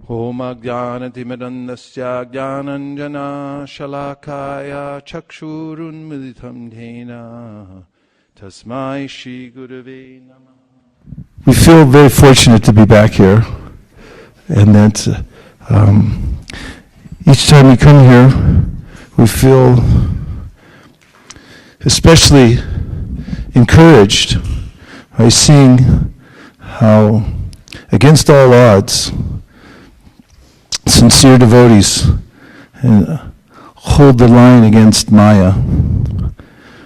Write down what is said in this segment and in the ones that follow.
Om Ajnanatimirandasya Jnananjana Shalakaya Chakshurunmilitam Dhena Tasmai Shri Gurave Namah. We feel very fortunate to be back here, and that each time we come here, we feel especially encouraged by seeing how, against all odds, sincere devotees hold the line against Maya,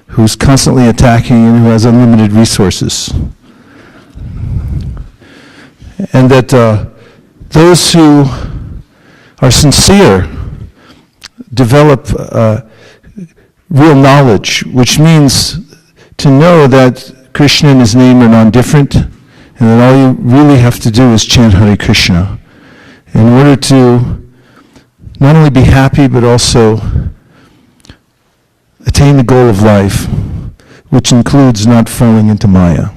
who's constantly attacking and who has unlimited resources. And that those who are sincere develop real knowledge, which means to know that Krishna and his name are non-different, and that all you really have to do is chant Hare Krishna in order to not only be happy but also attain the goal of life, which includes not falling into Maya.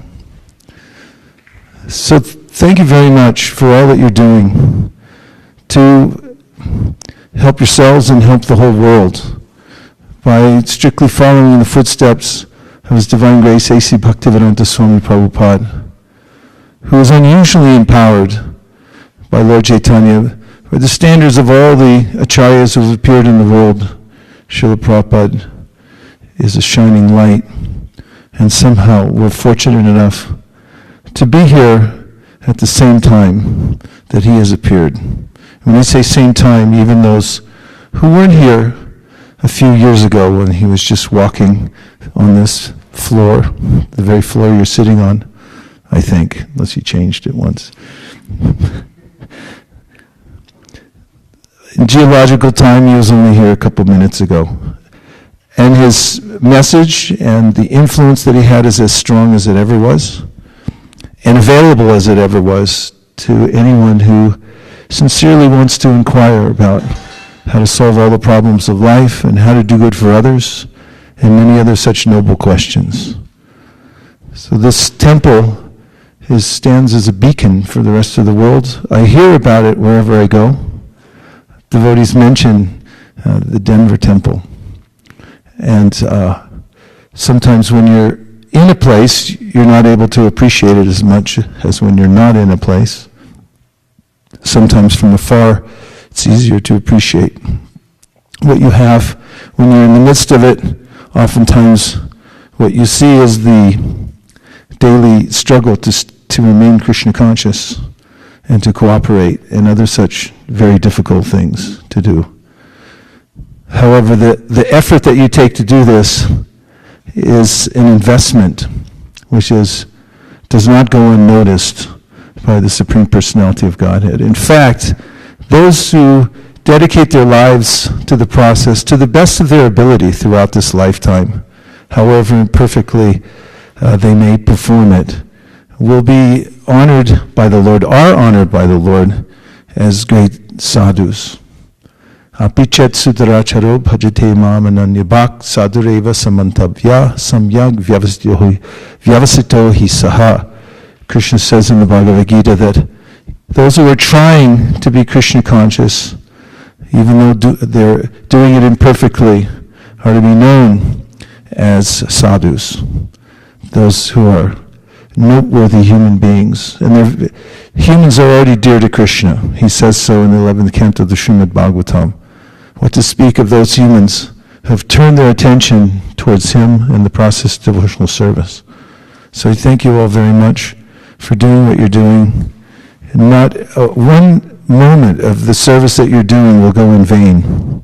So thank you very much for all that you're doing to help yourselves and help the whole world by strictly following in the footsteps of His Divine Grace A.C. Bhaktivedanta Swami Prabhupada, who is unusually empowered by Lord Chaitanya, by the standards of all the acharyas who have appeared in the world. Srila Prabhupada is a shining light, and somehow we're fortunate enough to be here at the same time that he has appeared. When I say same time, even those who weren't here a few years ago when he was just walking on this floor, the very floor you're sitting on, I think, unless he changed it once. In geological time, he was only here a couple minutes ago. And his message and the influence that he had is as strong as it ever was, and available as it ever was to anyone who sincerely wants to inquire about how to solve all the problems of life and how to do good for others, and many other such noble questions. So this temple stands as a beacon for the rest of the world. I hear about it wherever I go. Devotees mention the Denver temple. And sometimes when you're in a place, you're not able to appreciate it as much as when you're not in a place. Sometimes from afar, it's easier to appreciate what you have. When you're in the midst of it, oftentimes what you see is the daily struggle to remain Krishna conscious and to cooperate, and other such very difficult things to do. However, the effort that you take to do this is an investment which does not go unnoticed by the Supreme Personality of Godhead. In fact, those who dedicate their lives to the process to the best of their ability throughout this lifetime, however imperfectly they may perform it, will be honored by the Lord, are honored by the Lord as great sadhus. Apichet sudaracharo bhajate mam ananyabhak sadhureva samantavya samyag vyavasito hi saha. Krishna says in the Bhagavad Gita that those who are trying to be Krishna conscious, even though they're doing it imperfectly, are to be known as sadhus. Those who are noteworthy human beings. And humans are already dear to Krishna. He says so in the 11th canto of the Srimad Bhagavatam. What to speak of those humans who have turned their attention towards him in the process of devotional service. So I thank you all very much for doing what you're doing. Not one moment of the service that you're doing will go in vain.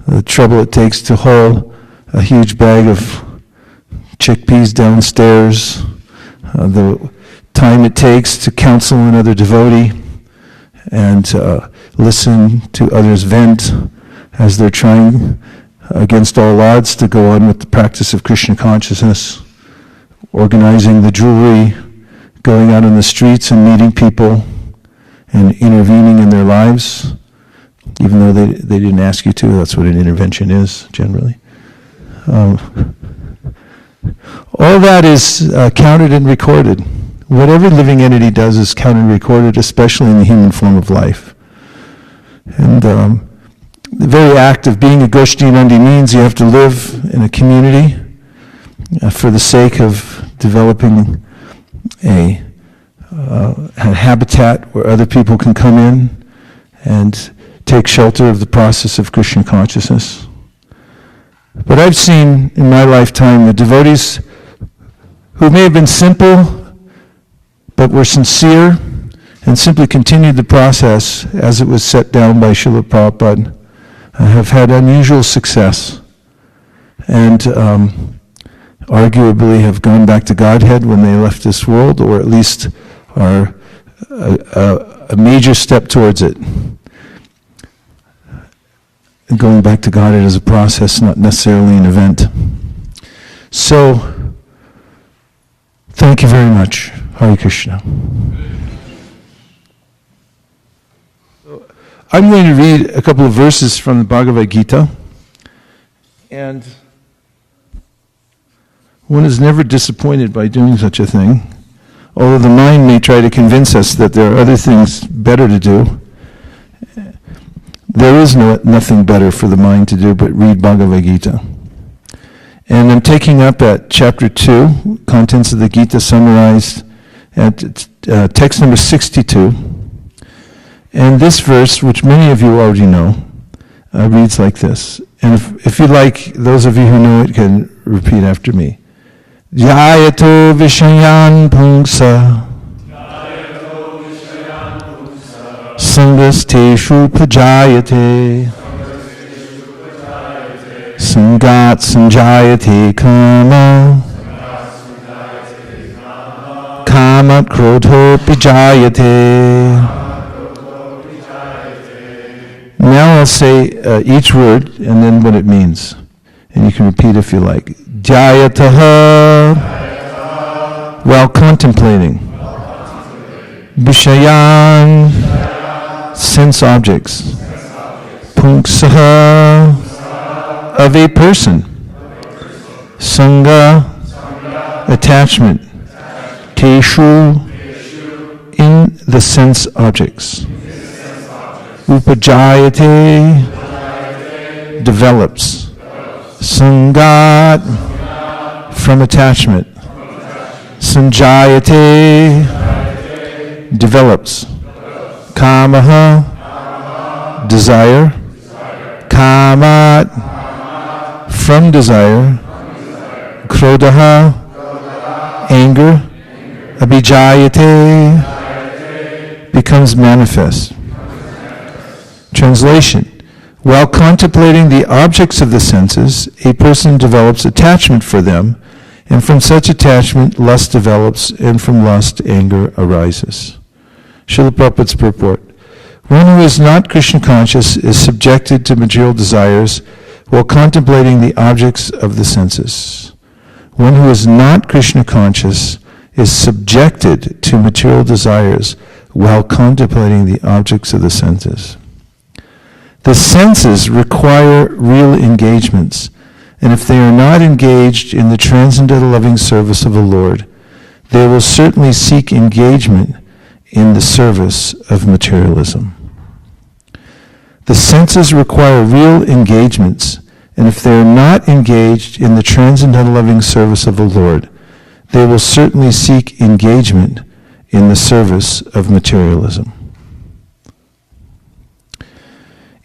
The trouble it takes to haul a huge bag of chickpeas downstairs, the time it takes to counsel another devotee and listen to others vent as they're trying against all odds to go on with the practice of Krishna consciousness, organizing the jewelry, going out on the streets and meeting people and intervening in their lives, even though they didn't ask you to. That's what an intervention is, generally. All that is counted and recorded. Whatever living entity does is counted and recorded, especially in the human form of life. And the very act of being a Goshti Nandi means you have to live in a community for the sake of developing a habitat where other people can come in and take shelter of the process of Krishna consciousness. But I've seen in my lifetime the devotees who may have been simple but were sincere and simply continued the process as it was set down by Srila Prabhupada, have had unusual success and arguably have gone back to Godhead when they left this world, or at least are a major step towards it. And going back to Godhead is a process, not necessarily an event. So, thank you very much. Hare Krishna. I'm going to read a couple of verses from the Bhagavad Gita, and one is never disappointed by doing such a thing, although the mind may try to convince us that there are other things better to do. There is nothing better for the mind to do but read Bhagavad Gita. And I'm taking up at chapter 2, contents of the Gita summarized at text number 62. And this verse, which many of you already know, reads like this. And if you like, those of you who know it can repeat after me. Jayato Vishayan Pungsa Sangasteshu Pajayate Sangat Sanjayate Kama Kama Krodho Pajayate. Now I'll say each word and then what it means. And you can repeat if you like. Jayataha, while contemplating. Vishayan, sense objects. Pungsaha, of a person. Sangha, attachment. Teshu, in the sense objects. Upajayate, develops. Sangat, from attachment. Sanjayate, develops. Kamaha, desire. Kamat, from desire. Krodaha, anger. Abhijayate, becomes manifest. Translation. While contemplating the objects of the senses, a person develops attachment for them, and from such attachment, lust develops, and from lust, anger arises. Srila Prabhupada's purport. One who is not Krishna conscious is subjected to material desires while contemplating the objects of the senses. One who is not Krishna conscious is subjected to material desires while contemplating the objects of the senses. The senses require real engagements, and if they are not engaged in the transcendental loving service of the Lord, they will certainly seek engagement in the service of materialism. The senses require real engagements, and if they are not engaged in the transcendental loving service of the Lord, they will certainly seek engagement in the service of materialism.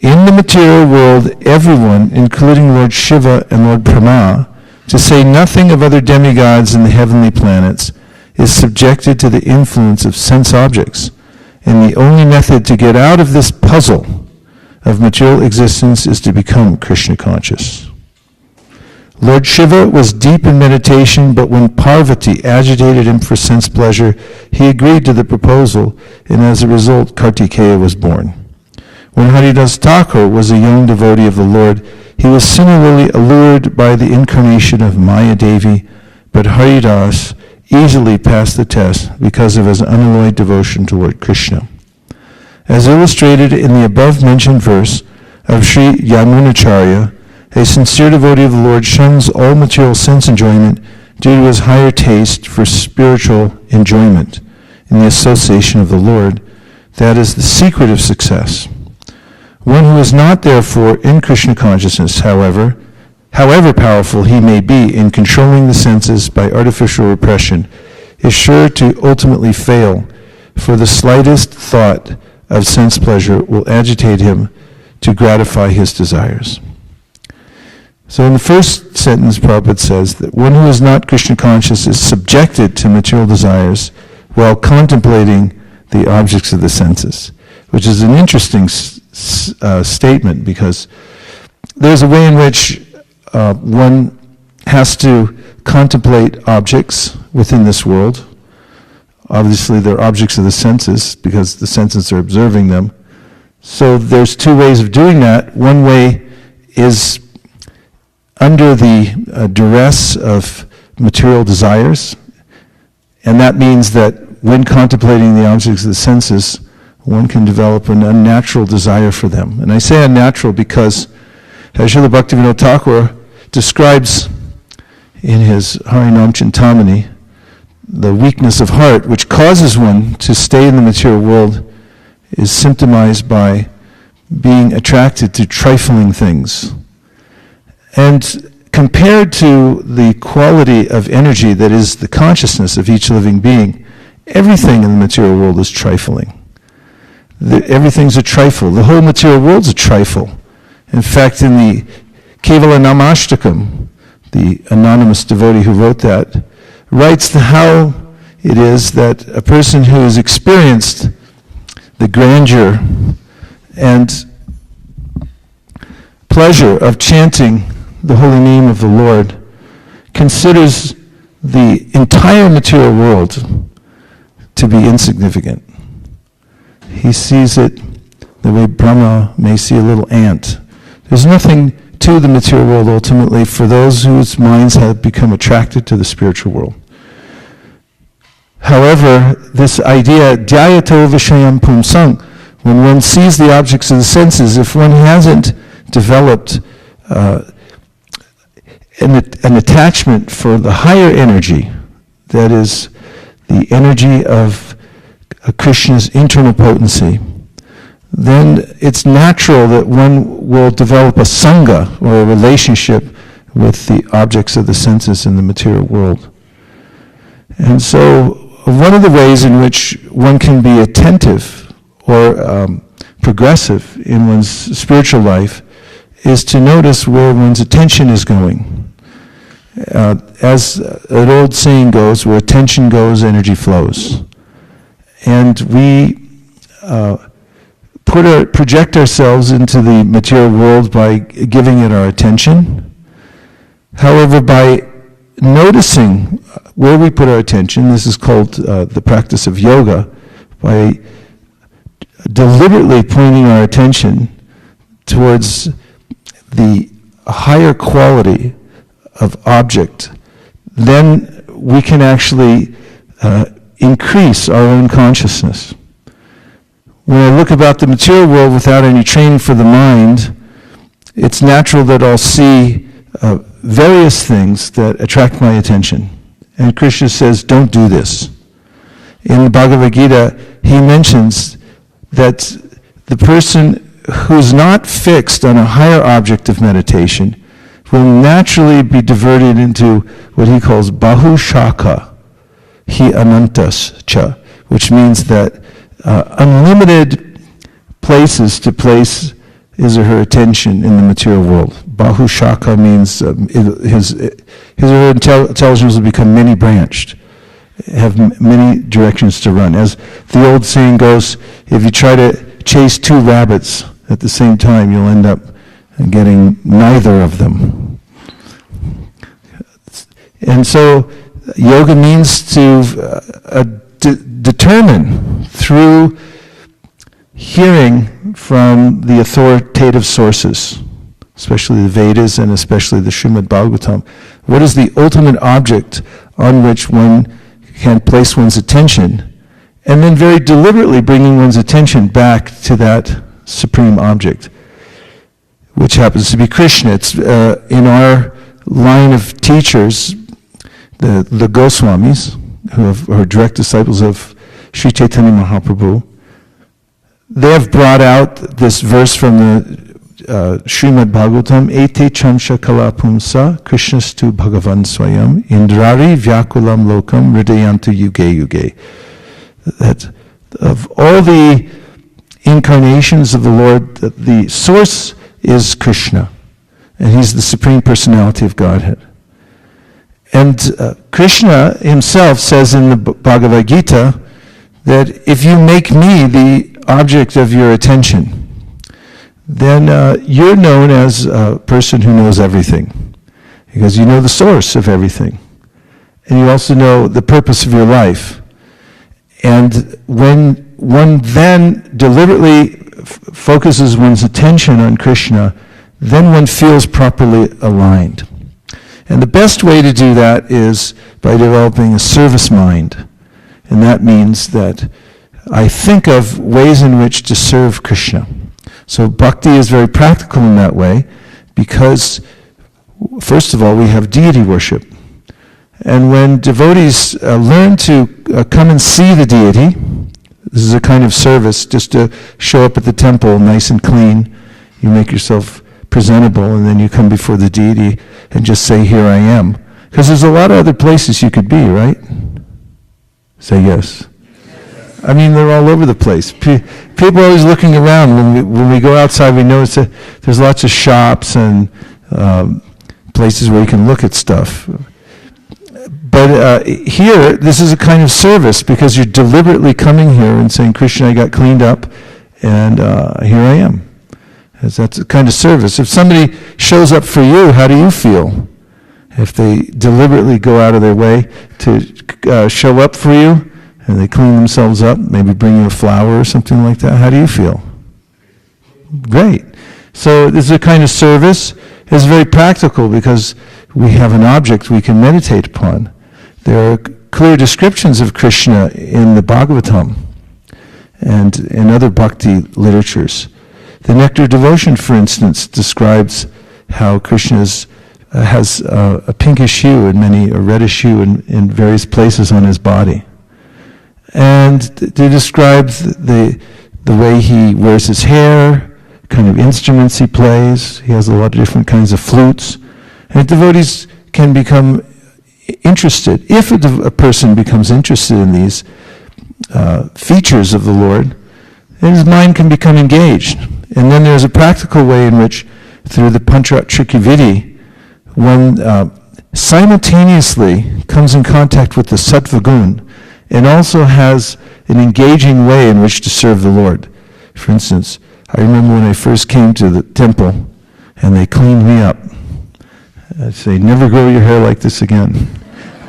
In the material world, everyone, including Lord Shiva and Lord Brahma, to say nothing of other demigods in the heavenly planets, is subjected to the influence of sense objects, and the only method to get out of this puzzle of material existence is to become Krishna conscious. Lord Shiva was deep in meditation, but when Parvati agitated him for sense pleasure, he agreed to the proposal, and as a result, Kartikeya was born. When Haridas Thakur was a young devotee of the Lord, he was similarly allured by the incarnation of Maya Devi, but Haridas easily passed the test because of his unalloyed devotion to Lord Krishna. As illustrated in the above-mentioned verse of Sri Yamunacharya, a sincere devotee of the Lord shuns all material sense enjoyment due to his higher taste for spiritual enjoyment in the association of the Lord. That is the secret of success. One who is not, therefore, in Krishna consciousness, however powerful he may be in controlling the senses by artificial repression, is sure to ultimately fail, for the slightest thought of sense pleasure will agitate him to gratify his desires. So in the first sentence, Prabhupada says that one who is not Krishna conscious is subjected to material desires while contemplating the objects of the senses, which is an interesting statement, because there's a way in which one has to contemplate objects within this world. Obviously, they're objects of the senses because the senses are observing them. So there's two ways of doing that. One way is under the duress of material desires, and that means that when contemplating the objects of the senses, one can develop an unnatural desire for them. And I say unnatural because, as Srila Bhaktivinoda Thakur describes in his Harinam Chintamani, the weakness of heart which causes one to stay in the material world is symptomized by being attracted to trifling things. And compared to the quality of energy that is the consciousness of each living being, everything in the material world is trifling. Everything's a trifle. The whole material world's a trifle. In fact, in the Kevala Namashtakam, the anonymous devotee who wrote that, writes how it is that a person who has experienced the grandeur and pleasure of chanting the holy name of the Lord considers the entire material world to be insignificant. He sees it the way Brahma may see a little ant. There's nothing to the material world ultimately for those whose minds have become attracted to the spiritual world. However, this idea, dhyayato vishayam pumsang, when one sees the objects of the senses, if one hasn't developed an attachment for the higher energy, that is the energy of Krishna's internal potency, then it's natural that one will develop a sangha, or a relationship with the objects of the senses in the material world. And so one of the ways in which one can be attentive or progressive in one's spiritual life is to notice where one's attention is going. As an old saying goes, where attention goes, energy flows. And we project ourselves into the material world by giving it our attention. However, by noticing where we put our attention, this is called the practice of yoga, by deliberately pointing our attention towards the higher quality of object, then we can actually increase our own consciousness. When I look about the material world without any training for the mind, it's natural that I'll see various things that attract my attention. And Krishna says, don't do this. In the Bhagavad Gita, he mentions that the person who's not fixed on a higher object of meditation will naturally be diverted into what he calls bahu shaka, hi anantas cha, which means that unlimited places to place his or her attention in the material world. Bahu shaka means his or her intelligence will become many-branched, have many directions to run. As the old saying goes, if you try to chase two rabbits at the same time, you'll end up getting neither of them. And so yoga means to determine through hearing from the authoritative sources, especially the Vedas and especially the Srimad Bhagavatam, what is the ultimate object on which one can place one's attention, and then very deliberately bringing one's attention back to that supreme object, which happens to be Krishna. It's in our line of teachers, the Goswamis, who are direct disciples of Sri Chaitanya Mahaprabhu. they have brought out this verse from the Srimad Bhagavatam, Ete chamsha kalapumsa krishnastu bhagavan swayam indrari vyakulam lokam hridayantu yuge yuge. That of all the incarnations of the Lord, the source is Krishna, and he's the Supreme Personality of Godhead. And Krishna himself says in the Bhagavad Gita that if you make me the object of your attention, then you're known as a person who knows everything, because you know the source of everything, and you also know the purpose of your life. And when one then deliberately focuses one's attention on Krishna, then one feels properly aligned. And the best way to do that is by developing a service mind. And that means that I think of ways in which to serve Krishna. So bhakti is very practical in that way, because first of all, we have deity worship. And when devotees learn to come and see the deity, this is a kind of service, just to show up at the temple nice and clean. You make yourself presentable, and then you come before the deity and just say, here I am. Because there's a lot of other places you could be, right? Say yes. I mean, they're all over the place. People are always looking around. When we go outside, we notice that there's lots of shops and places where you can look at stuff. But here, this is a kind of service, because you're deliberately coming here and saying, Krishna, I got cleaned up, and here I am. That's a kind of service. If somebody shows up for you, how do you feel? If they deliberately go out of their way to show up for you, and they clean themselves up, maybe bring you a flower or something like that, how do you feel? Great. So this is a kind of service. It's very practical, because we have an object we can meditate upon. There are clear descriptions of Krishna in the Bhagavatam and in other bhakti literatures. The Nectar of Devotion, for instance, describes how Krishna has a pinkish hue or reddish hue in various places on his body. And they describe the way he wears his hair, kind of instruments he plays. He has a lot of different kinds of flutes. And devotees can become interested. If a person becomes interested in these features of the Lord, then his mind can become engaged. And then there's a practical way in which, through the Panchatrikividi, one simultaneously comes in contact with the Sattva Gun, and also has an engaging way in which to serve the Lord. For instance, I remember when I first came to the temple, and they cleaned me up. I'd say, never grow your hair like this again.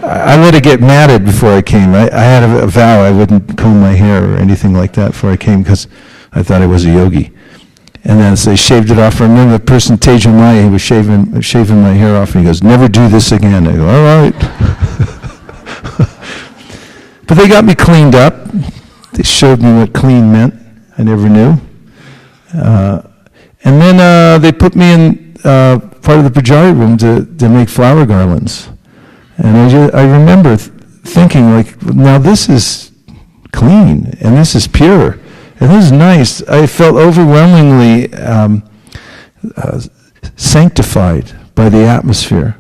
I let it get matted before I came. I had a vow I wouldn't comb my hair or anything like that before I came, because I thought I was a yogi. And then so they shaved it off. I remember the person, Tejamaya, he was shaving my hair off, and he goes, never do this again. I go, all right. But they got me cleaned up. They showed me what clean meant. I never knew. And then they put me in part of the pujari room to make flower garlands. And I remember thinking, like, now this is clean, and this is pure, and this is nice. I felt overwhelmingly sanctified by the atmosphere.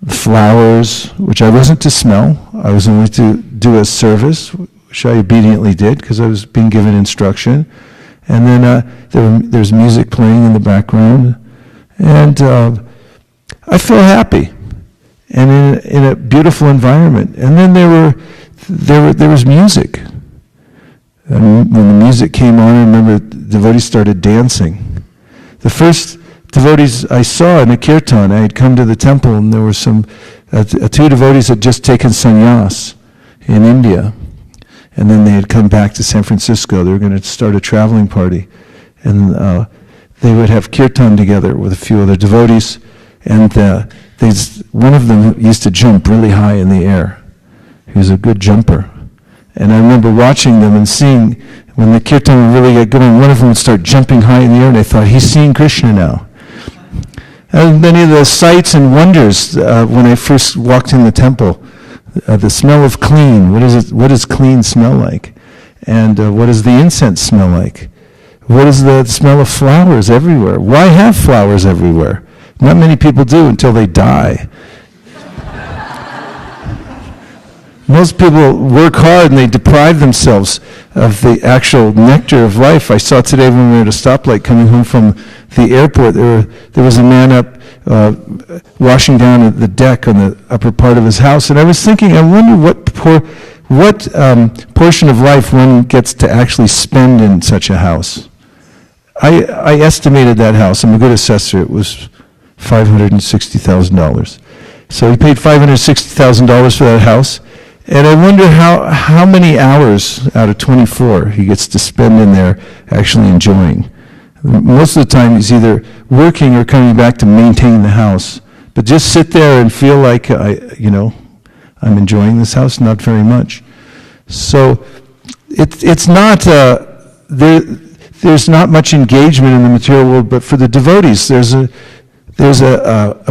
The flowers, which I wasn't to smell, I was only to do a service, which I obediently did, because I was being given instruction. And then there's music playing in the background, and I felt happy, and in a beautiful environment. And then there was music. And when the music came on, I remember devotees started dancing. The first devotees I saw in a kirtan, I had come to the temple, and there were two devotees had just taken sannyas in India. And then they had come back to San Francisco. They were going to start a traveling party. And they would have kirtan together with a few other devotees. And one of them used to jump really high in the air. He was a good jumper. And I remember watching them and seeing, when the kirtan would really get going, one of them would start jumping high in the air, and I thought, he's seeing Krishna now. And many of the sights and wonders when I first walked in the temple, the smell of clean, what does clean smell like? And what does the incense smell like? What is the smell of flowers everywhere? Why have flowers everywhere? Not many people do until they die. Most people work hard and they deprive themselves of the actual nectar of life. I saw today when we were at a stoplight coming home from the airport, there was a man up washing down at the deck on the upper part of his house, and I was thinking, I wonder what portion of life one gets to actually spend in such a house. I estimated that house, I'm a good assessor, it was $560,000. So he paid $560,000 for that house. And I wonder how many hours out of 24 he gets to spend in there actually enjoying. Most of the time he's either working or coming back to maintain the house. But just sit there and feel like, I'm enjoying this house, not very much. So it's not, there's not much engagement in the material world, but for the devotees, there's a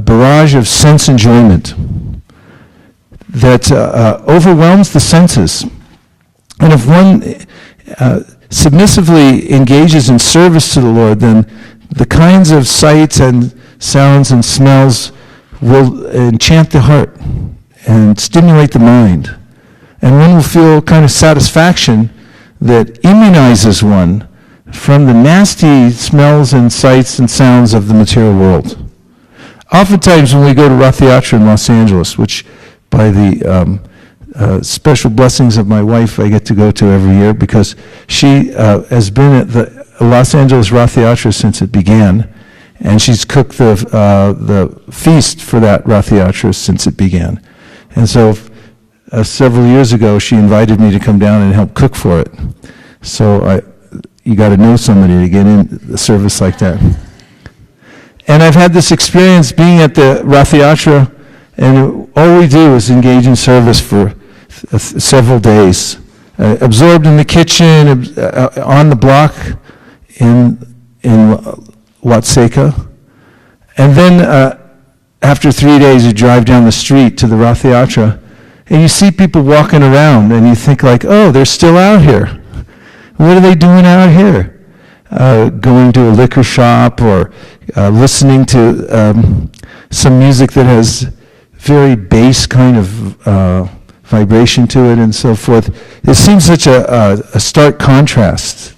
barrage of sense enjoyment that overwhelms the senses. And if one submissively engages in service to the Lord, then the kinds of sights and sounds and smells will enchant the heart and stimulate the mind. And one will feel kind of satisfaction that immunizes one from the nasty smells and sights and sounds of the material world. Oftentimes when we go to Rath Yatra in Los Angeles, which by the special blessings of my wife, I get to go to every year because she has been at the Los Angeles Rath Yatra since it began, and she's cooked the feast for that Rath Yatra since it began. And so several years ago, she invited me to come down and help cook for it. So you got to know somebody to get in a service like that. And I've had this experience being at the Rath Yatra, and all we do is engage in service for several days, absorbed in the kitchen, on the block in Vaisesika. And then after 3 days, you drive down the street to the Rath Yatra, and you see people walking around, and you think like, oh, they're still out here. What are they doing out here? Going to a liquor shop or listening to some music that has very bass kind of vibration to it and so forth. It seems such a stark contrast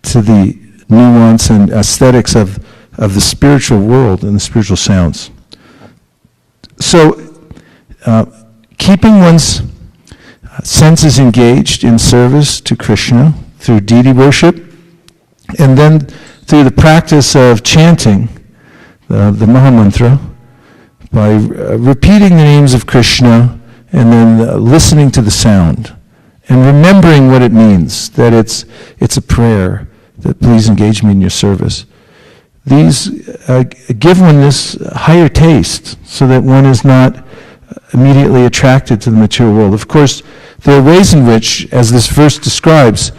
to the nuance and aesthetics of the spiritual world and the spiritual sounds. So keeping one's senses engaged in service to Krishna through deity worship, and then through the practice of chanting the Mahamantra, by repeating the names of Krishna and then listening to the sound and remembering what it means, that it's a prayer, that please engage me in your service. These give one this higher taste so that one is not immediately attracted to the material world. Of course, there are ways in which, as this verse describes,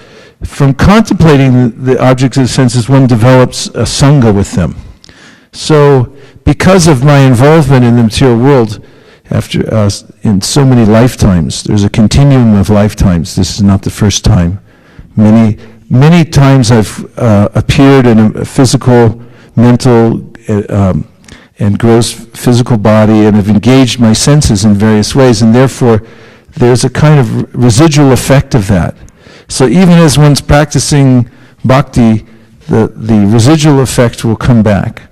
from contemplating the objects of the senses, one develops a sangha with them. So, because of my involvement in the material world, after in so many lifetimes, there's a continuum of lifetimes. This is not the first time. Many times I've appeared in a physical, mental, and gross physical body, and have engaged my senses in various ways, and therefore there's a kind of residual effect of that. So even as one's practicing bhakti, the residual effect will come back,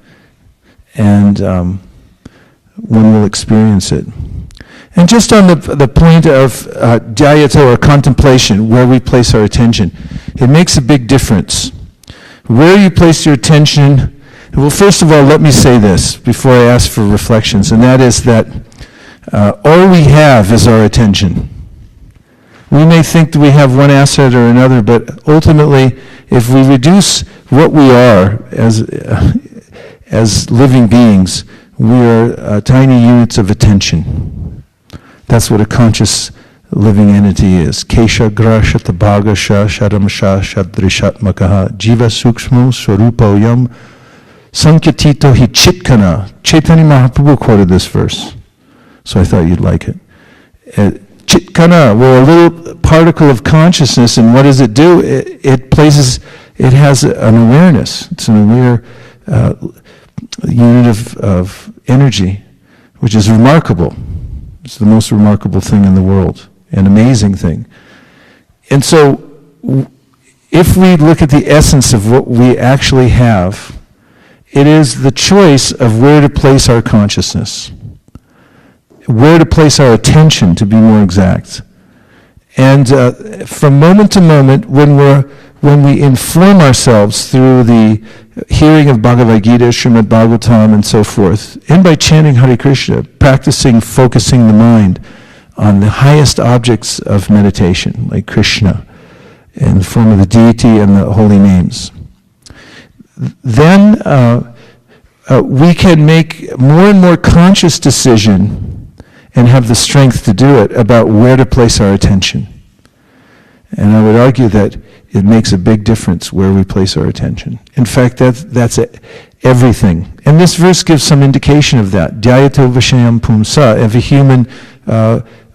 and one will experience it. And just on the point of dhyayata, or contemplation, where we place our attention, it makes a big difference. Where you place your attention, well, first of all, let me say this before I ask for reflections, and that is that all we have is our attention. We may think that we have one asset or another, but ultimately, if we reduce what we are as living beings, we are tiny units of attention. That's what a conscious living entity is. Kesha gra shatabhaga sha shadamsha shadrishatmakaha jiva sukshmo swarupoyam sankyatito hi chitkana. Chaitanya Mahaprabhu quoted this verse, so I thought you'd like it. Chitkana, we're a little particle of consciousness, and what does it do? It places it has an awareness. It's an aware unit of energy, which is remarkable. It's the most remarkable thing in the world, an amazing thing. And so, if we look at the essence of what we actually have, it is the choice of where to place our consciousness, where to place our attention, to be more exact. And from moment to moment, when we inform ourselves through the hearing of Bhagavad Gita, Srimad Bhagavatam, and so forth, and by chanting Hare Krishna, practicing focusing the mind on the highest objects of meditation, like Krishna, in the form of the deity and the holy names, then we can make more and more conscious decision and have the strength to do it about where to place our attention. And I would argue that it makes a big difference where we place our attention. In fact, that's everything. And this verse gives some indication of that. Dhyayato vishayam pumsa. If a human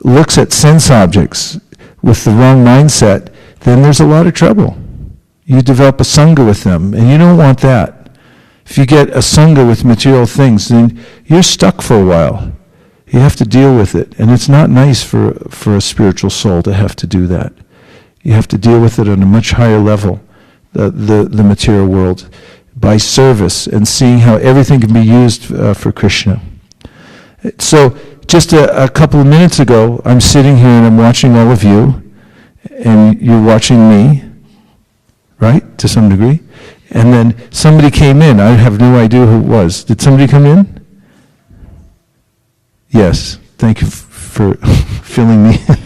looks at sense objects with the wrong mindset, then there's a lot of trouble. You develop a sangha with them, and you don't want that. If you get a sangha with material things, then you're stuck for a while. You have to deal with it. And it's not nice for a spiritual soul to have to do that. You have to deal with it on a much higher level, the material world, by service and seeing how everything can be used for Krishna. So just a couple of minutes ago, I'm sitting here and I'm watching all of you, and you're watching me, right, to some degree. And then somebody came in. I have no idea who it was. Did somebody come in? Yes. Thank you for filling me in.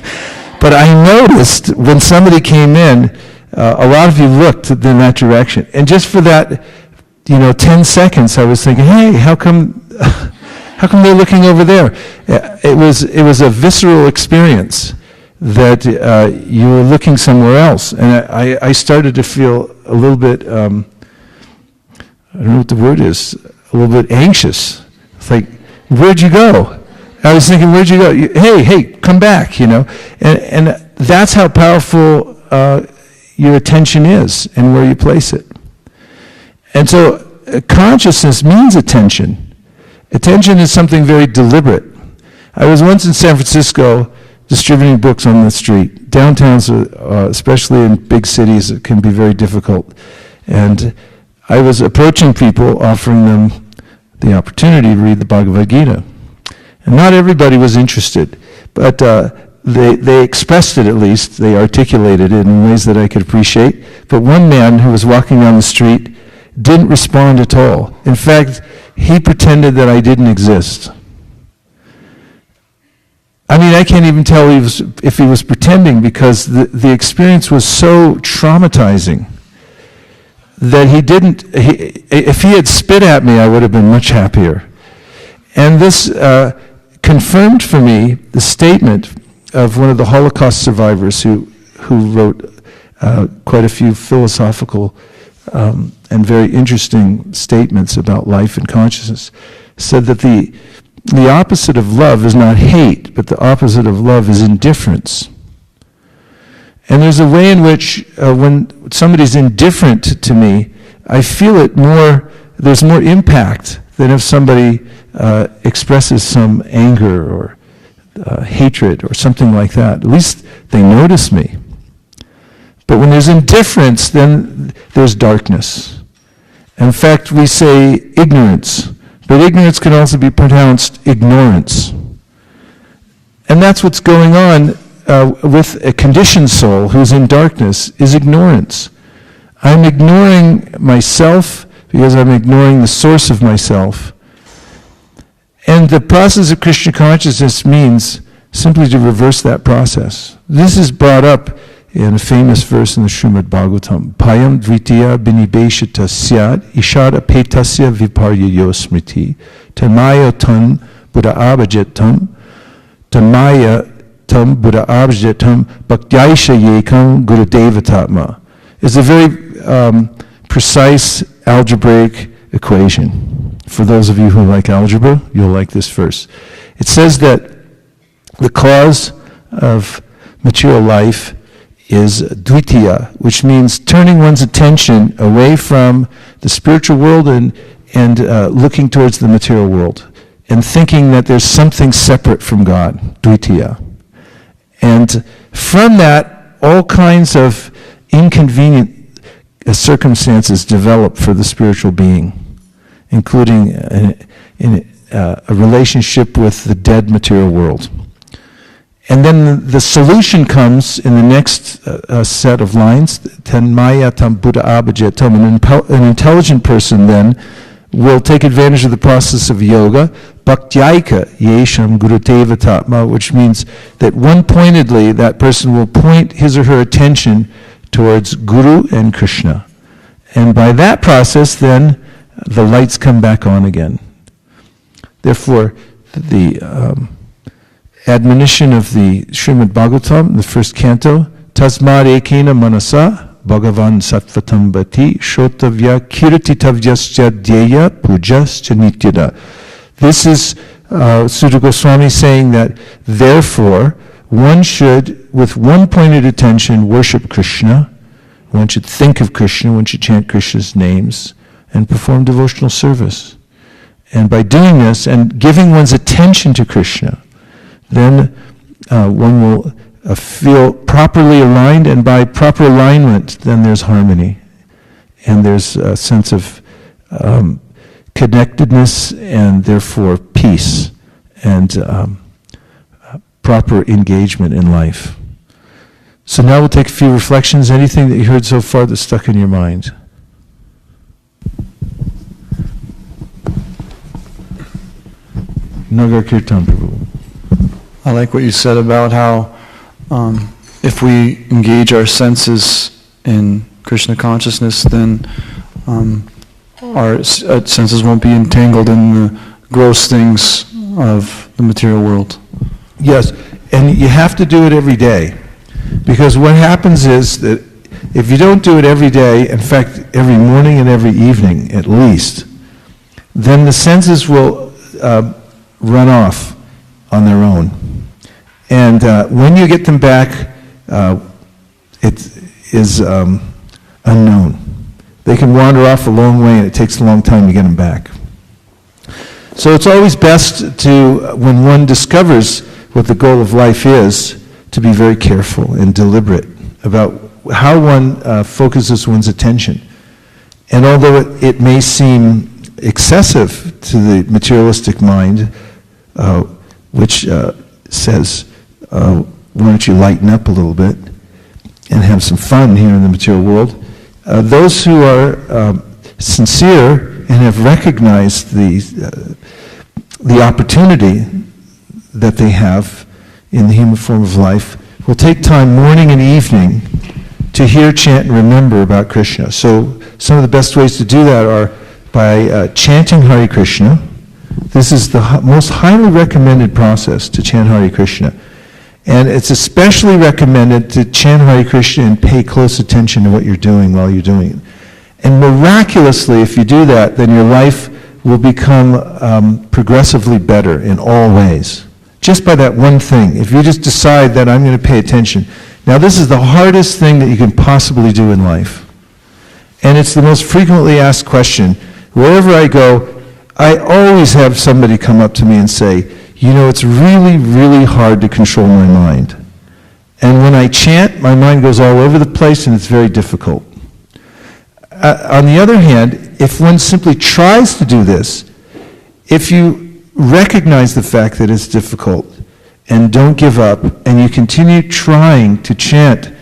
But I noticed when somebody came in, a lot of you looked in that direction. And just for that, 10 seconds, I was thinking, hey, how come they're looking over there? It was a visceral experience that you were looking somewhere else. And I started to feel a little bit, I don't know what the word is, a little bit anxious. It's like, where'd you go? I was thinking, where'd you go? Hey, come back, And that's how powerful your attention is and where you place it. And so consciousness means attention. Attention is something very deliberate. I was once in San Francisco distributing books on the street. Downtowns, especially in big cities, it can be very difficult. And I was approaching people, offering them the opportunity to read the Bhagavad Gita. And not everybody was interested, but they expressed it at least. They articulated it in ways that I could appreciate. But one man who was walking down the street didn't respond at all. In fact, he pretended that I didn't exist. I mean, I can't even tell if he was pretending, because the experience was so traumatizing that if he had spit at me, I would have been much happier. And this confirmed for me the statement of one of the Holocaust survivors who wrote quite a few philosophical and very interesting statements about life and consciousness. Said that the opposite of love is not hate, but the opposite of love is indifference. And there's a way in which when somebody's indifferent to me, I feel it more, there's more impact than if somebody expresses some anger or hatred or something like that. At least they notice me. But when there's indifference, then there's darkness. In fact, we say ignorance, but ignorance can also be pronounced ignorance. And that's what's going on with a conditioned soul who's in darkness, is ignorance. I'm ignoring myself because I'm ignoring the source of myself. And the process of Krishna consciousness means simply to reverse that process. This is brought up in a famous verse in the Srimad Bhagavatam. Payam dvitiya binibeshita syad ishara petasya viparyayo smriti tamaya tam buddha abhajatam tamaya tam buddha abhajatam bhakyaisha yekam guru devatatma. It's a very precise algebraic equation. For those of you who like algebra, you'll like this verse. It says that the cause of material life is dvitiya, which means turning one's attention away from the spiritual world and looking towards the material world and thinking that there's something separate from God, dvitiya. And from that, all kinds of inconvenient circumstances develop for the spiritual being, including a relationship with the dead material world. And then the solution comes in the next set of lines. Tanmaya tam buddha abhajetam. An intelligent person then will take advantage of the process of yoga, bhaktyayika yesham gurudeva tatma, which means that one-pointedly that person will point his or her attention towards Guru and Krishna. And by that process then the lights come back on again. Therefore, the admonition of the Srimad Bhagavatam, the first canto, Tasmad ekena manasa bhagavan sattvatam bhati shotavya kirtitavyasya dhyaya pujasya nityada. This is Sutta Goswami saying that therefore one should, with one-pointed attention, worship Krishna. One should think of Krishna, one should chant Krishna's names and perform devotional service. And by doing this and giving one's attention to Krishna, then one will feel properly aligned, and by proper alignment, then there's harmony. And there's a sense of connectedness and therefore peace and proper engagement in life. So now we'll take a few reflections. Anything that you heard so far that's stuck in your mind? Nagar Kirtan Prabhu. I like what you said about how if we engage our senses in Krishna consciousness, then our senses won't be entangled in the gross things of the material world. Yes, and you have to do it every day. Because what happens is that if you don't do it every day, in fact, every morning and every evening at least, then the senses will run off on their own. And when you get them back, it is unknown. They can wander off a long way and it takes a long time to get them back. So it's always best to, when one discovers what the goal of life is, to be very careful and deliberate about how one focuses one's attention. And although it may seem excessive to the materialistic mind, which says, why don't you lighten up a little bit and have some fun here in the material world, those who are sincere and have recognized the opportunity that they have in the human form of life will take time morning and evening to hear, chant, and remember about Krishna. So some of the best ways to do that are by chanting Hare Krishna. This is the most highly recommended process, to chant Hare Krishna. And it's especially recommended to chant Hare Krishna and pay close attention to what you're doing while you're doing it. And miraculously, if you do that, then your life will become progressively better in all ways. Just by that one thing. If you just decide that I'm going to pay attention. Now this is the hardest thing that you can possibly do in life. And it's the most frequently asked question. Wherever I go, I always have somebody come up to me and say, you know, it's really, really hard to control my mind. And when I chant, my mind goes all over the place and it's very difficult. On the other hand, if one simply tries to do this, if you recognize the fact that it's difficult and don't give up, and you continue trying to chant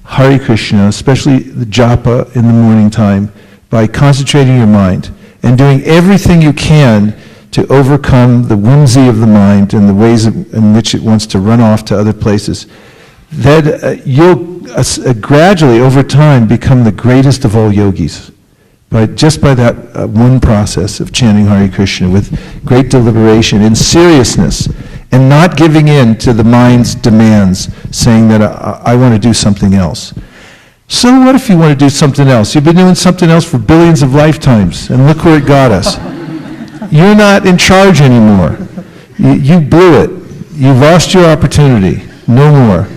Hare Krishna, especially the japa in the morning time, by concentrating your mind and doing everything you can to overcome the whimsy of the mind and the ways in which it wants to run off to other places, that you'll gradually, over time, become the greatest of all yogis. Just by that one process of chanting Hare Krishna with great deliberation and seriousness, and not giving in to the mind's demands, saying that I want to do something else. So what if you want to do something else? You've been doing something else for billions of lifetimes, and look where it got us. You're not in charge anymore. You blew it. You lost your opportunity. No more.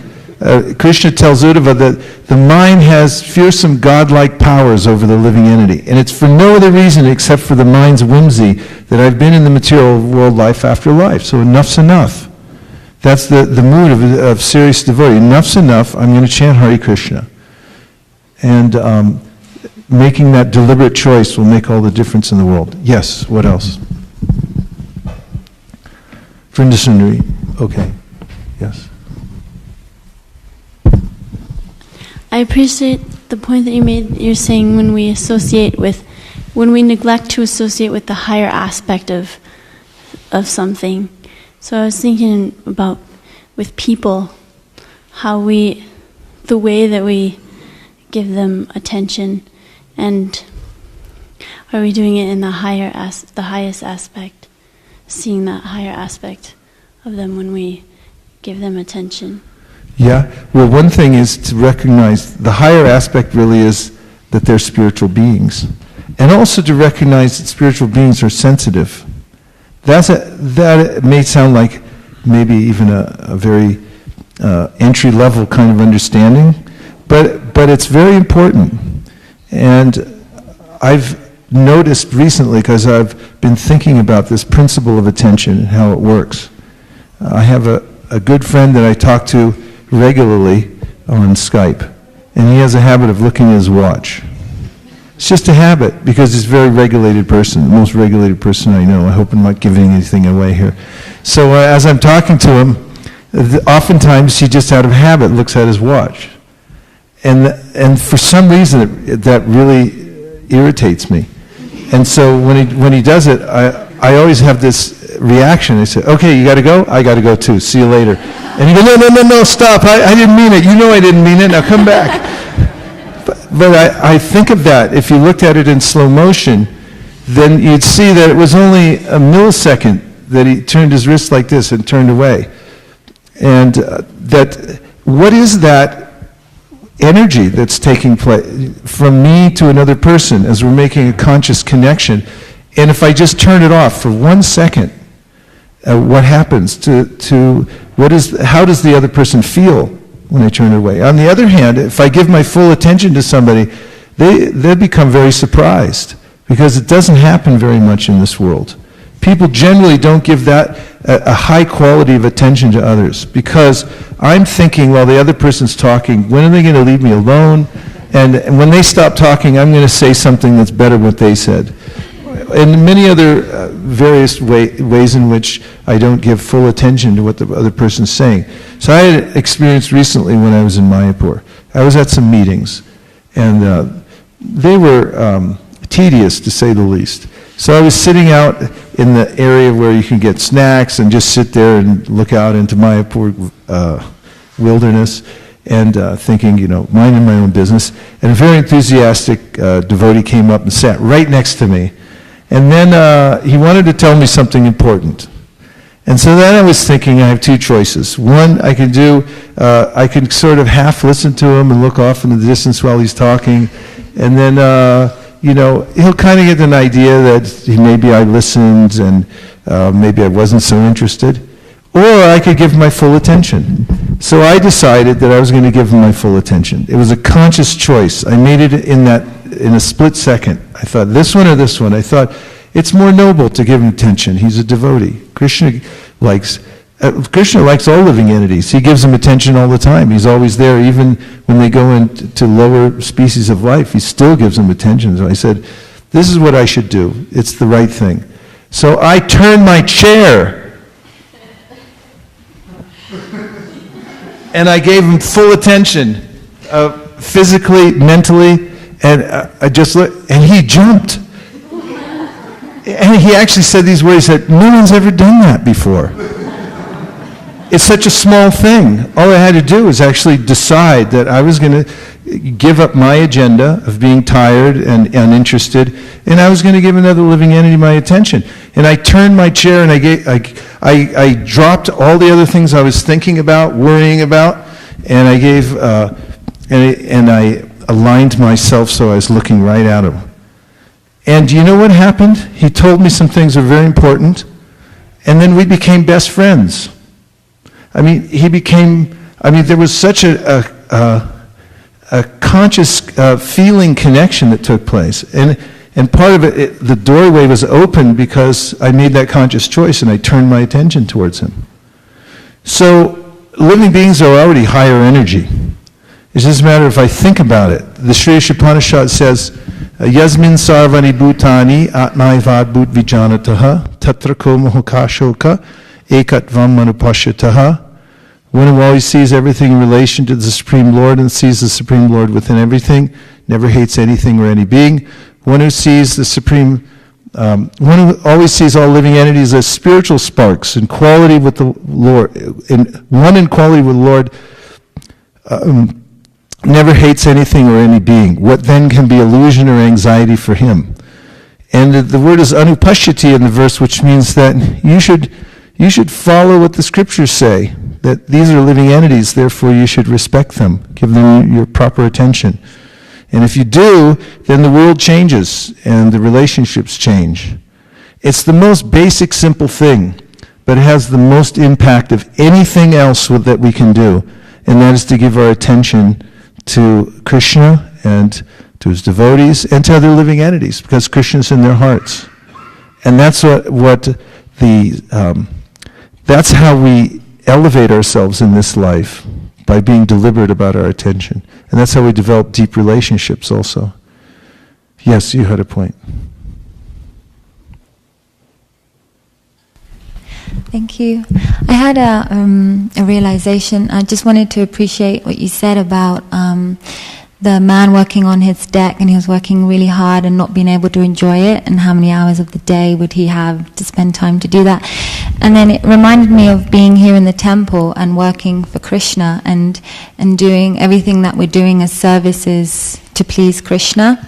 Krishna tells Uddhava that the mind has fearsome godlike powers over the living entity. And it's for no other reason except for the mind's whimsy that I've been in the material world life after life. So enough's enough. That's the mood of serious devotee. Enough's enough. I'm going to chant Hare Krishna. And making that deliberate choice will make all the difference in the world. Yes, what else? Vrindasundari. Okay. Yes. I appreciate the point that you made. You're saying when we neglect to associate with the higher aspect of something. So I was thinking about with people, the way that we give them attention, and are we doing it in the highest aspect, seeing that higher aspect of them when we give them attention? Yeah, well, one thing is to recognize the higher aspect really is that they're spiritual beings. And also to recognize that spiritual beings are sensitive. That may sound like maybe even a very entry-level kind of understanding, but it's very important. And I've noticed recently, because I've been thinking about this principle of attention and how it works. I have a good friend that I talk to regularly on Skype, and he has a habit of looking at his watch. It's just a habit, because he's a very regulated person, the most regulated person I know. I hope I'm not giving anything away here. So as I'm talking to him, oftentimes he just out of habit looks at his watch. And for some reason that really irritates me. And so when he does it, I always have this reaction. I say, okay, you got to go? I got to go too. See you later. And he goes, no, stop. I didn't mean it. You know I didn't mean it. Now come back. But I think of that. If you looked at it in slow motion, then you'd see that it was only a millisecond that he turned his wrist like this and turned away. And what is that energy that's taking place from me to another person as we're making a conscious connection? And if I just turn it off for 1 second, what happens how does the other person feel when I turn it away? On the other hand, if I give my full attention to somebody, they become very surprised, because it doesn't happen very much in this world. People generally don't give that a high quality of attention to others, because I'm thinking while the other person's talking, when are they going to leave me alone? And when they stop talking, I'm going to say something that's better than what they said. And many other various ways in which I don't give full attention to what the other person's saying. So I had experienced recently when I was in Mayapur. I was at some meetings, and they were tedious, to say the least. So I was sitting out in the area where you can get snacks and just sit there and look out into Mayapur wilderness, and thinking, minding my own business. And a very enthusiastic devotee came up and sat right next to me. And then he wanted to tell me something important. And so then I was thinking I have two choices. One, I can sort of half listen to him and look off in the distance while he's talking. And then, he'll kind of get an idea that maybe I listened and maybe I wasn't so interested. Or I could give my full attention. So I decided that I was going to give him my full attention. It was a conscious choice. I made it in a split second. I thought, this one or this one? I thought, it's more noble to give him attention. He's a devotee. Krishna likes all living entities. He gives them attention all the time. He's always there. Even when they go into lower species of life, he still gives them attention. So I said, this is what I should do. It's the right thing. So I turned my chair and I gave him full attention, physically, mentally, and I just looked, and he jumped. And he actually said these words, he said, no one's ever done that before. It's such a small thing. All I had to do was actually decide that I was going to give up my agenda of being tired and uninterested, and I was going to give another living entity my attention. And I turned my chair and I dropped all the other things I was thinking about, worrying about, and I gave and I aligned myself so I was looking right at him. And do you know what happened? He told me some things that were very important, and then we became best friends. I mean, he became I mean, there was such a conscious feeling connection that took place. And part of it, the doorway was open because I made that conscious choice and I turned my attention towards him. So living beings are already higher energy. It's just a matter if I think about it. The Sri Upanishad says, Yasmin sarvani bhutani atmaivad bhut vijanataha tatra ko mohokashoka ekatvam manupashyataha. One who always sees everything in relation to the Supreme Lord and sees the Supreme Lord within everything, never hates anything or any being. One who sees the Supreme, one who always sees all living entities as spiritual sparks in quality with the Lord, one in quality with the Lord, never hates anything or any being. What then can be illusion or anxiety for him? And the word is anupashyati in the verse, which means that you should follow what the scriptures say, that these are living entities, therefore you should respect them, give them your proper attention. And if you do, then the world changes and the relationships change. It's the most basic, simple thing, but it has the most impact of anything else that we can do, and that is to give our attention to Krishna and to his devotees and to other living entities, because Krishna's in their hearts. And that's that's how we elevate ourselves in this life, by being deliberate about our attention. And that's how we develop deep relationships also. Yes, you had a point. Thank you. I had a realization. I just wanted to appreciate what you said about the man working on his deck, and he was working really hard and not being able to enjoy it, and how many hours of the day would he have to spend time to do that. And then it reminded me of being here in the temple and working for Krishna and doing everything that we're doing as services to please Krishna.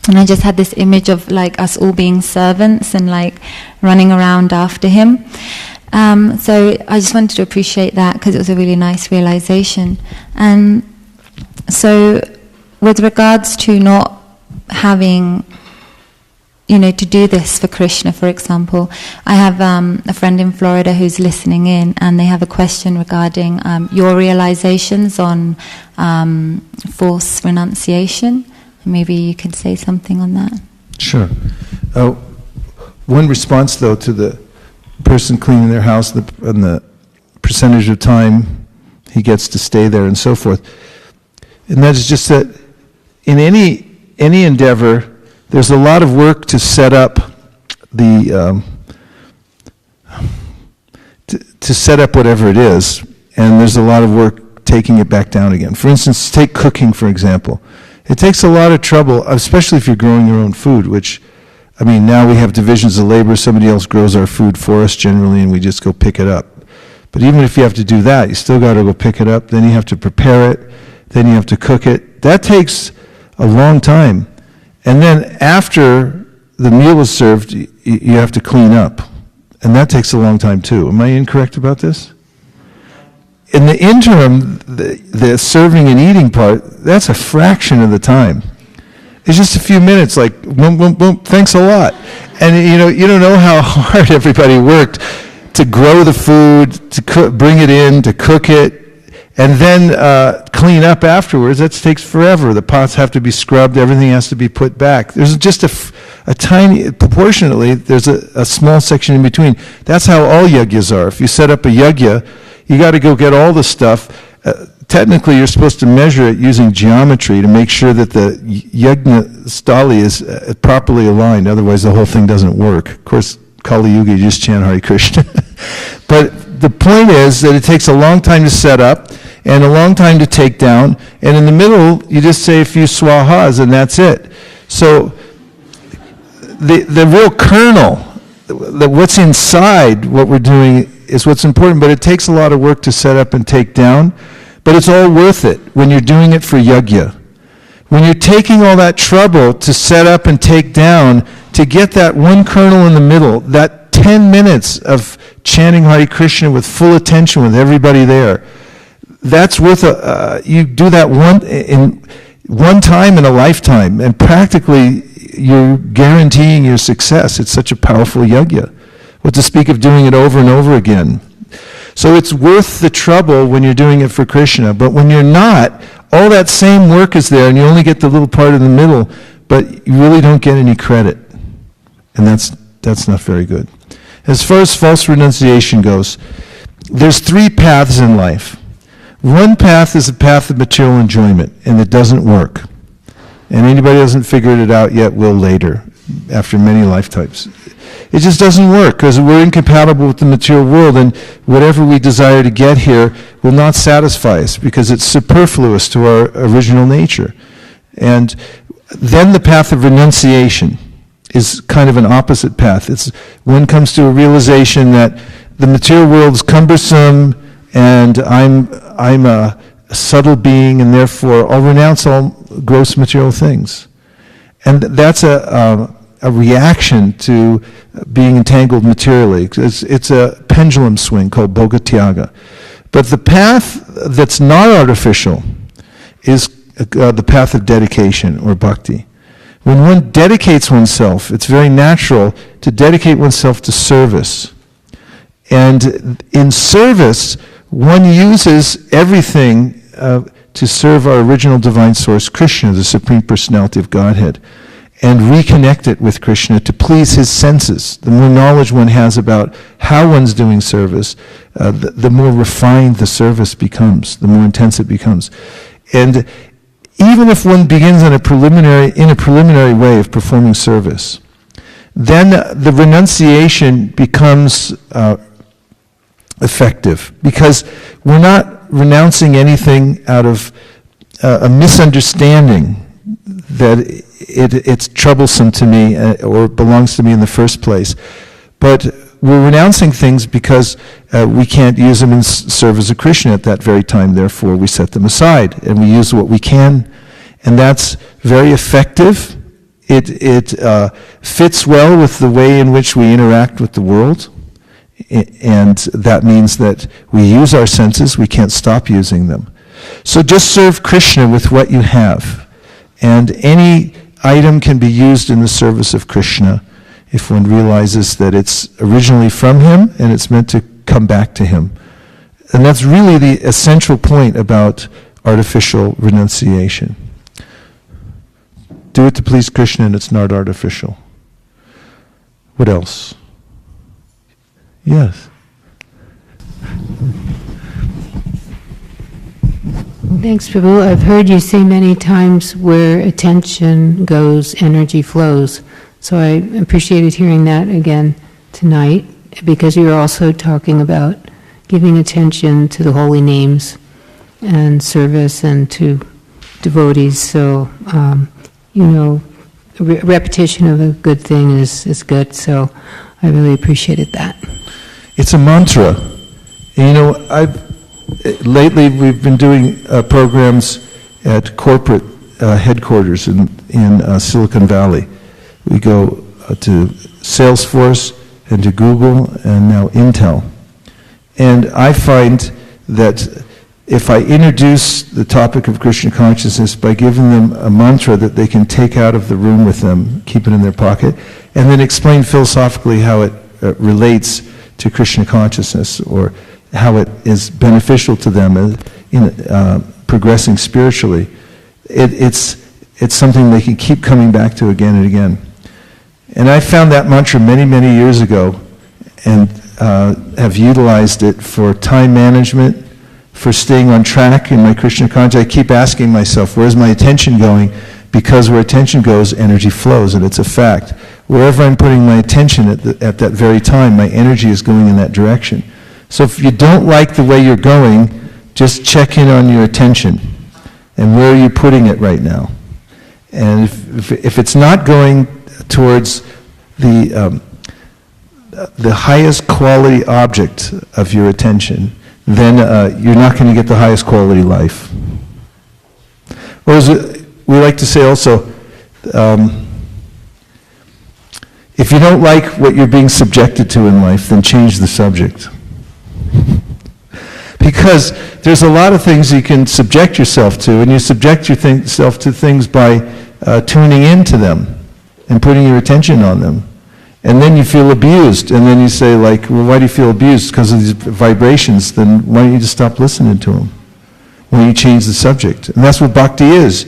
And I just had this image of like us all being servants and like running around after him. So I just wanted to appreciate that because it was a really nice realization. And so with regards to not having, to do this for Krishna, for example, I have a friend in Florida who's listening in, and they have a question regarding your realizations on false renunciation. Maybe you could say something on that. Sure. One response, though, to the person cleaning their house and the percentage of time he gets to stay there and so forth, and that is just that in any endeavor, there's a lot of work to set up to set up whatever it is, and there's a lot of work taking it back down again. For instance, take cooking, for example. It takes a lot of trouble, especially if you're growing your own food, which, I mean, now we have divisions of labor. Somebody else grows our food for us generally, and we just go pick it up. But even if you have to do that, you still got to go pick it up. Then you have to prepare it. Then you have to cook it. That takes a long time. And then after the meal is served, you have to clean up. And that takes a long time too. Am I incorrect about this? In the interim, the serving and eating part, that's a fraction of the time. It's just a few minutes, like, boom, boom, boom, thanks a lot. And you don't know how hard everybody worked to grow the food, to bring it in, to cook it, and then clean up afterwards. That takes forever. The pots have to be scrubbed, everything has to be put back. There's just a tiny, proportionately, there's a small section in between. That's how all yagyas are. If you set up a yagya, you got to go get all the stuff. Technically, you're supposed to measure it using geometry to make sure that the yagna stali is properly aligned. Otherwise, the whole thing doesn't work. Of course, Kali Yuga, you just chant Hare Krishna. But the point is that it takes a long time to set up and a long time to take down. And in the middle, you just say a few swahas and that's it. So the real kernel, what's inside what we're doing is what's important, but it takes a lot of work to set up and take down, but it's all worth it when you're doing it for yagya. When you're taking all that trouble to set up and take down, to get that one kernel in the middle, that 10 minutes of chanting Hare Krishna with full attention with everybody there, that's worth you do that one time in a lifetime, and practically you're guaranteeing your success. It's such a powerful yagya. What to speak of doing it over and over again. So it's worth the trouble when you're doing it for Krishna. But when you're not, all that same work is there, and you only get the little part in the middle, but you really don't get any credit. And that's not very good. As far as false renunciation goes, there's 3 paths in life. One path is the path of material enjoyment, and it doesn't work. And anybody who hasn't figured it out yet will later, after many lifetimes. It just doesn't work, because we're incompatible with the material world, and whatever we desire to get here will not satisfy us, because it's superfluous to our original nature. And then the path of renunciation is kind of an opposite path. One comes to a realization that the material world is cumbersome, and I'm a subtle being, and therefore I'll renounce all gross material things. And that's a reaction to being entangled materially. It's a pendulum swing called bhogatyaga. But the path that's not artificial is the path of dedication, or bhakti. When one dedicates oneself, it's very natural to dedicate oneself to service. And in service, one uses everything to serve our original divine source, Krishna, the Supreme Personality of Godhead, and reconnect it with Krishna to please his senses. The more knowledge one has about how one's doing service, the more refined the service becomes, the more intense it becomes. And even if one begins in a preliminary way of performing service, then the renunciation becomes effective, because we're not renouncing anything out of a misunderstanding that it's troublesome to me or belongs to me in the first place. But we're renouncing things because we can't use them in service of Krishna at that very time. Therefore, we set them aside and we use what we can. And that's very effective. It fits well with the way in which we interact with the world. And that means that we use our senses. We can't stop using them. So just serve Krishna with what you have. And any item can be used in the service of Krishna if one realizes that it's originally from him and it's meant to come back to him. And that's really the essential point about artificial renunciation. Do it to please Krishna and it's not artificial. What else? Yes. Thanks, Prabhu. I've heard you say many times where attention goes, energy flows. So I appreciated hearing that again tonight, because you were also talking about giving attention to the holy names and service and to devotees. So, repetition of a good thing is good. So I really appreciated that. It's a mantra. Lately we've been doing programs at corporate headquarters in Silicon Valley. We go to Salesforce and to Google and now Intel. And I find that if I introduce the topic of Krishna consciousness by giving them a mantra that they can take out of the room with them, keep it in their pocket, and then explain philosophically how it relates to Krishna consciousness, or how it is beneficial to them in progressing spiritually, it's something they can keep coming back to again and again. And I found that mantra many, many years ago, and have utilized it for time management, for staying on track in my Krishna consciousness. I keep asking myself, where's my attention going? Because where attention goes, energy flows, and it's a fact. Wherever I'm putting my attention at that very time, my energy is going in that direction. So if you don't like the way you're going, just check in on your attention. And where are you putting it right now? And if it's not going towards the highest quality object of your attention, then you're not going to get the highest quality life. Or as we like to say also, if you don't like what you're being subjected to in life, then change the subject. Because there's a lot of things you can subject yourself to, and you subject yourself to things by tuning into them and putting your attention on them. And then you feel abused, and then you say, like, well, why do you feel abused? Because of these vibrations. Then why don't you just stop listening to them? Why don't you change the subject? And that's what bhakti is.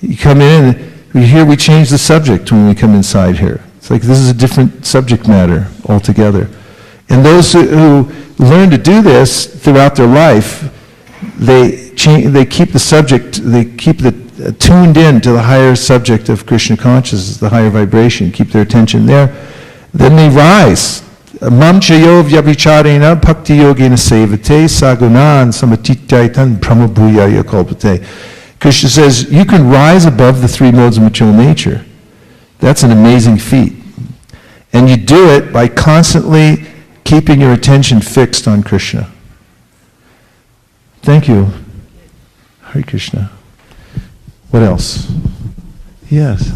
You come in, we change the subject when we come inside here. It's like this is a different subject matter altogether. And those who learn to do this throughout their life, they keep the subject, they keep tuned in to the higher subject of Krishna consciousness, the higher vibration, keep their attention there. Then they rise. Mam chayo vyabhicharena bhakti yogena sevate sagunan samatityaitan brahmabhuyaya kalpate. Krishna says, you can rise above the three modes of material nature. That's an amazing feat. And you do it by constantly keeping your attention fixed on Krishna. Thank you. Hare Krishna. What else? Yes.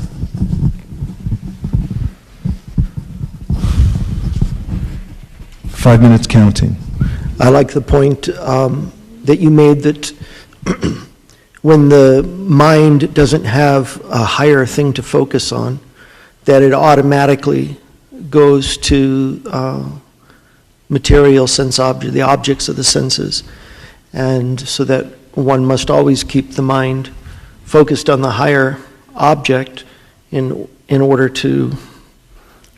Five minutes counting. I like the point that you made that when the mind doesn't have a higher thing to focus on, that it automatically goes to material sense object, the objects of the senses. And so that one must always keep the mind focused on the higher object in order to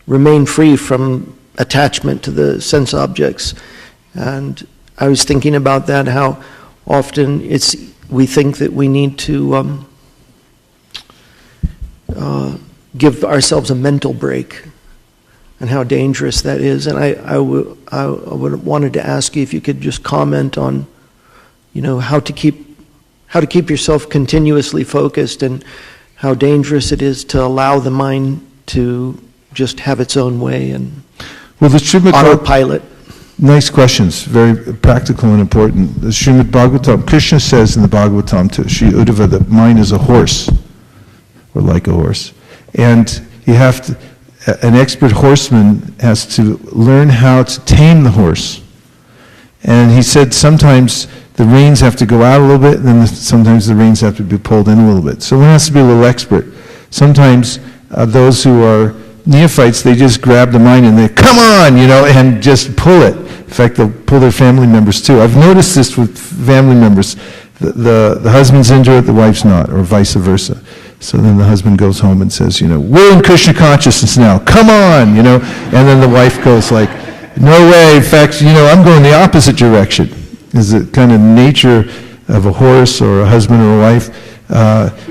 remain free from attachment to the sense objects. And I was thinking about that, how often we think that we need to give ourselves a mental break, and how dangerous that is. And I wanted to ask you if you could just comment on, how to keep yourself continuously focused, and how dangerous it is to allow the mind to just have its own way and autopilot. Nice questions, very practical and important. The Srimad Bhagavatam, Krishna says in the Bhagavatam to Sri Uddhava that mind is a horse, or like a horse. And an expert horseman has to learn how to tame the horse. And he said sometimes the reins have to go out a little bit, and then sometimes the reins have to be pulled in a little bit. So one has to be a little expert. Sometimes those who are neophytes, they just grab the mind and they, come on, and just pull it. In fact, they'll pull their family members too. I've noticed this with family members. The husband's into it, the wife's not, or vice versa. So then the husband goes home and says, we're in Krishna consciousness now, come on, and then the wife goes like, no way, in fact, I'm going the opposite direction. Is the kind of nature of a horse or a husband or a wife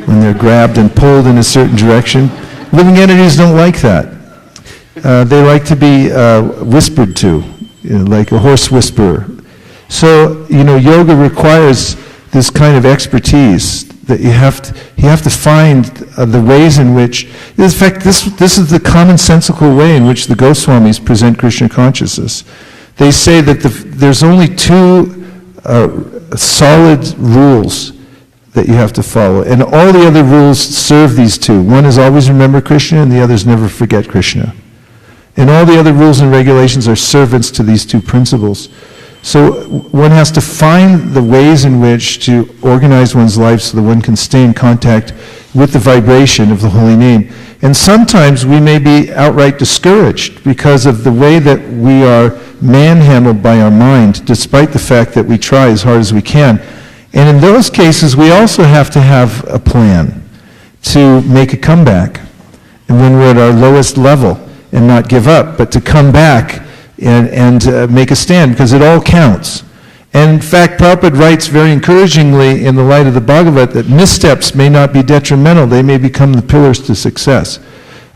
when they're grabbed and pulled in a certain direction. Living entities don't like that. They like to be whispered to, like a horse whisperer. So, yoga requires this kind of expertise that you have to find the ways in which, in fact, this is the commonsensical way in which the Goswamis present Krishna consciousness. They say that there's only two solid rules that you have to follow, and all the other rules serve these two. One is always remember Krishna, and the other is never forget Krishna. And all the other rules and regulations are servants to these two principles. So one has to find the ways in which to organize one's life so that one can stay in contact with the vibration of the holy name. And sometimes we may be outright discouraged because of the way that we are manhandled by our mind, despite the fact that we try as hard as we can. And in those cases, we also have to have a plan to make a comeback. And when we're at our lowest level, and not give up, but to come back and make a stand, because it all counts. And in fact, Prabhupada writes very encouragingly in the light of the Bhagavad that missteps may not be detrimental, they may become the pillars to success.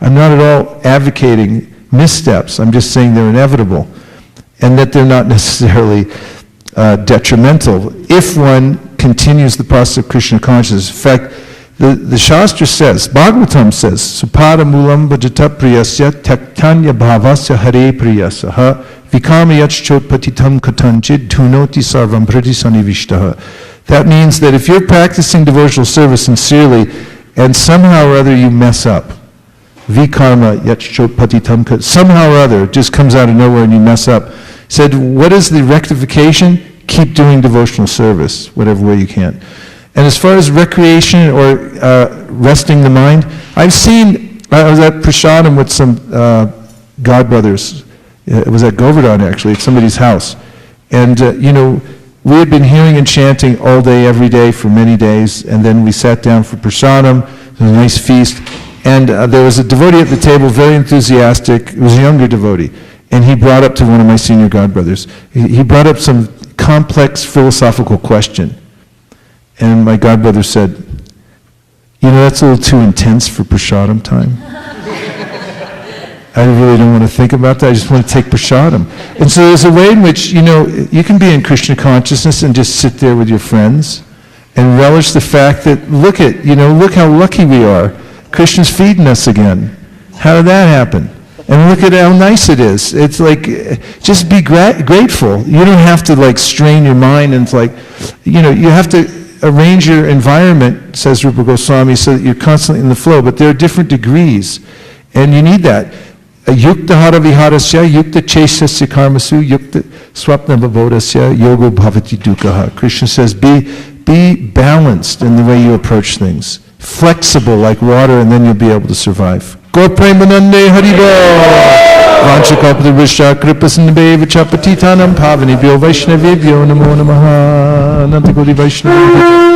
I'm not at all advocating missteps, I'm just saying they're inevitable, and that they're not necessarily detrimental if one continues the process of Krishna consciousness. In fact, the Shastra says, Bhagavatam says, Supada mulam bhajata priyasya taktanya bhavasya hare priyasaha vikamayach chotpatitam katanchid dhunoti sarvam pratisanivishtaha. That means that if you're practicing devotional service sincerely and somehow or other you mess up, vikarma yach chotpatitam, somehow or other it just comes out of nowhere and you mess up. Said, what is the rectification? Keep doing devotional service, whatever way you can. And as far as recreation or resting the mind, I was at Prasadam with some godbrothers. It was at Govardhan, actually, at somebody's house. And, we had been hearing and chanting all day, every day for many days, and then we sat down for prasadam. It was a nice feast. And there was a devotee at the table, very enthusiastic. It was a younger devotee. And he brought up to one of my senior godbrothers, he brought up some complex philosophical question. And my godbrother said, that's a little too intense for prasadam time. I really don't want to think about that. I just want to take prasadam. And so there's a way in which, you can be in Krishna consciousness and just sit there with your friends and relish the fact that, look how lucky we are. Krishna's feeding us again. How did that happen? And look at how nice it is. It's like, just be grateful. You don't have to strain your mind and you have to arrange your environment, says Rupa Goswami, so that you're constantly in the flow. But there are different degrees, and you need that. Yukta hara viharasya, yukta chesasya karmasu, yukta swapna vabodasya, yogo bhavati dukkha. Krishna says, be balanced in the way you approach things. Flexible like water, and then you'll be able to survive. Gaur Premanande Haribo! Vanchakalpata Vishya Kripasindabe Vichapatitanam Pavanibhyo Vaishnavibhyo Namo Namaha Nantagodi Vaishnavibhyo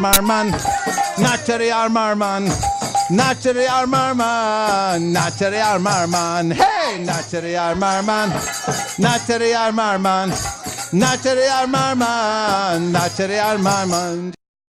Marman, Natari Armarman, Natari Armarman, Natari Armarman, hey, Natari Armarman, Natari Armarman, Natari Armarman, Natari Armarman.